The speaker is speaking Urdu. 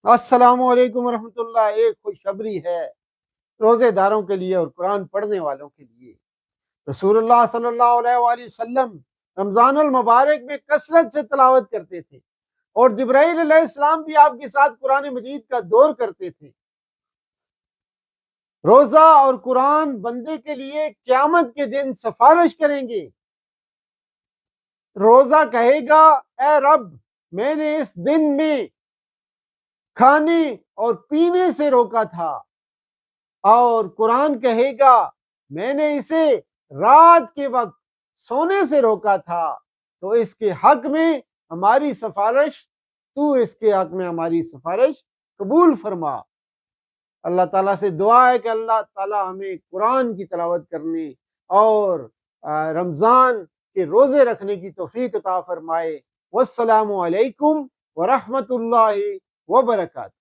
السلام علیکم ورحمۃ اللہ۔ ایک خوشخبری ہے روزے داروں کے لیے اور قرآن پڑھنے والوں کے لیے۔ رسول اللہ صلی اللہ علیہ وآلہ وسلم رمضان المبارک میں کثرت سے تلاوت کرتے تھے، اور جبرائیل علیہ السلام بھی آپ کے ساتھ قرآن مجید کا دور کرتے تھے۔ روزہ اور قرآن بندے کے لیے قیامت کے دن سفارش کریں گے۔ روزہ کہے گا، اے رب، میں نے اس دن میں کھانے اور پینے سے روکا تھا، اور قرآن کہے گا، میں نے اسے رات کے وقت سونے سے روکا تھا، تو اس کے حق میں ہماری سفارش قبول فرما۔ اللہ تعالیٰ سے دعا ہے کہ اللہ تعالیٰ ہمیں قرآن کی تلاوت کرنے اور رمضان کے روزے رکھنے کی توفیق عطا فرمائے۔ والسلام علیکم ورحمۃ اللہ وبرکاتہ۔